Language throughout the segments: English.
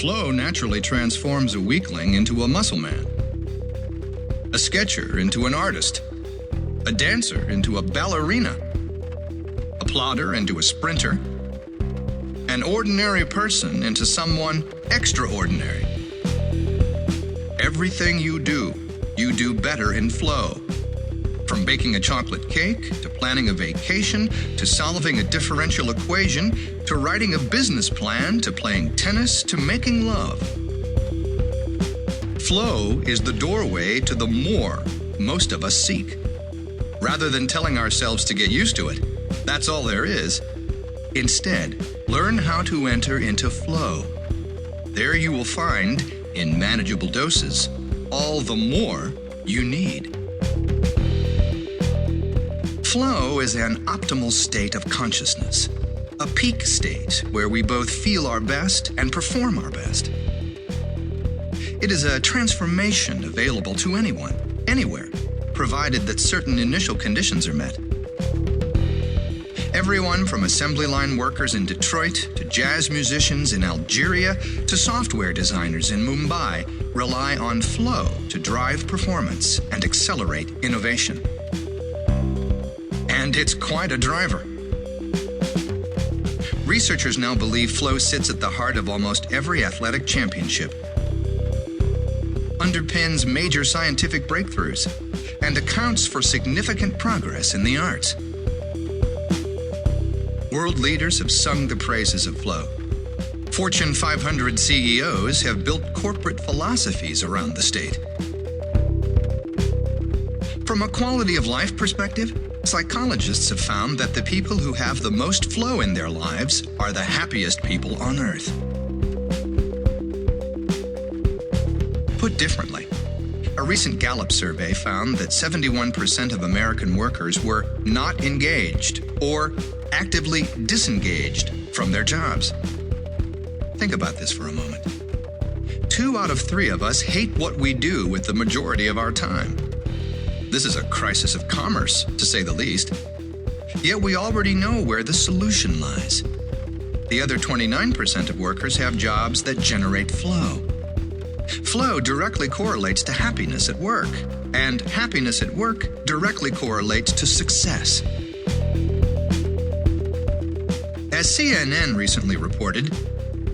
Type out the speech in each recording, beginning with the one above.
Flow naturally transforms a weakling into a muscle man, a sketcher into an artist, a dancer into a ballerina, a plodder into a sprinter, an ordinary person into someone extraordinary. Everything you do better in flow. From baking a chocolate cake, to planning a vacation, to solving a differential equation, to writing a business plan, to playing tennis, to making love. Flow is the doorway to the more most of us seek. Rather than telling ourselves to get used to it, that's all there is. Instead, learn how to enter into flow. There you will find, in manageable doses, all the more you need. Flow is an optimal state of consciousness, a peak state where we both feel our best and perform our best. It is a transformation available to anyone, anywhere, provided that certain initial conditions are met. Everyone from assembly line workers in Detroit to jazz musicians in Algeria to software designers in Mumbai rely on flow to drive performance and accelerate innovation. And it's quite a driver. Researchers now believe flow sits at the heart of almost every athletic championship, underpins major scientific breakthroughs, and accounts for significant progress in the arts. World leaders have sung the praises of flow. Fortune 500 CEOs have built corporate philosophies around the state. From a quality of life perspective, psychologists have found that the people who have the most flow in their lives are the happiest people on earth. Put differently, a recent Gallup survey found that 71% of American workers were not engaged or actively disengaged from their jobs. Think about this for a moment. 2 out of 3 of us hate what we do with the majority of our time. This is a crisis of commerce, to say the least. Yet we already know where the solution lies. The other 29% of workers have jobs that generate flow. Flow directly correlates to happiness at work, and happiness at work directly correlates to success. As CNN recently reported,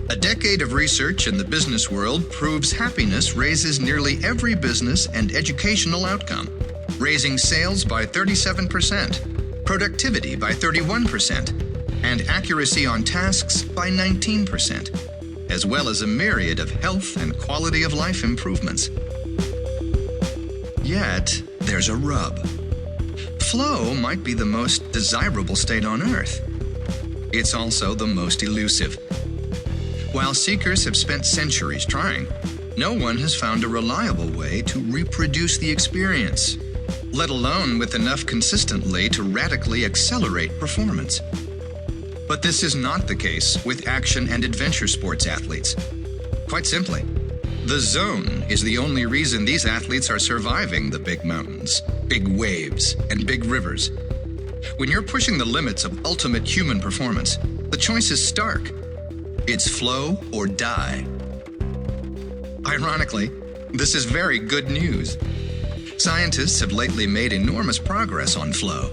a decade of research in the business world proves happiness raises nearly every business and educational outcome, raising sales by 37%, productivity by 31%, and accuracy on tasks by 19%, as well as a myriad of health and quality of life improvements. Yet, there's a rub. Flow might be the most desirable state on Earth. It's also the most elusive. While seekers have spent centuries trying, no one has found a reliable way to reproduce the experience, let alone with enough consistently to radically accelerate performance. But this is not the case with action and adventure sports athletes. Quite simply, the zone is the only reason these athletes are surviving the big mountains, big waves, and big rivers. When you're pushing the limits of ultimate human performance, the choice is stark. It's flow or die. Ironically, this is very good news. Scientists have lately made enormous progress on flow.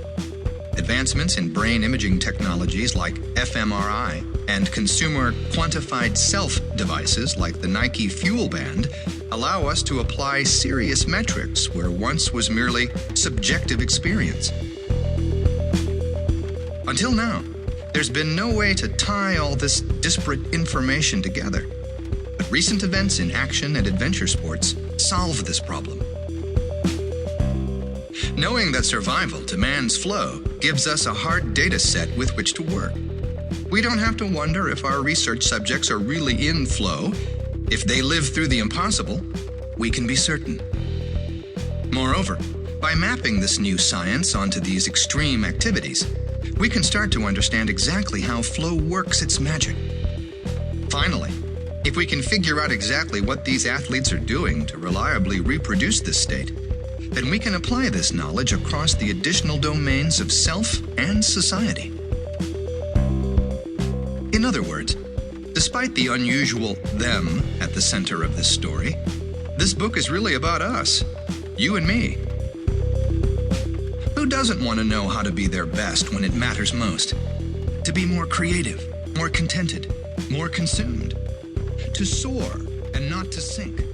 Advancements in brain imaging technologies like fMRI and consumer quantified self devices like the Nike Fuel Band allow us to apply serious metrics where once was merely subjective experience. Until now, there's been no way to tie all this disparate information together. But recent events in action and adventure sports solve this problem. Knowing that survival demands flow gives us a hard data set with which to work. We don't have to wonder if our research subjects are really in flow. If they live through the impossible, we can be certain. Moreover, by mapping this new science onto these extreme activities, we can start to understand exactly how flow works its magic. Finally, if we can figure out exactly what these athletes are doing to reliably reproduce this state, then we can apply this knowledge across the additional domains of self and society. In other words, Despite the unusual them at the center of this story, this book is really about us, you and me. Who doesn't want to know how to be their best when it matters most? To be more creative, more contented, more consumed. To soar and not to sink.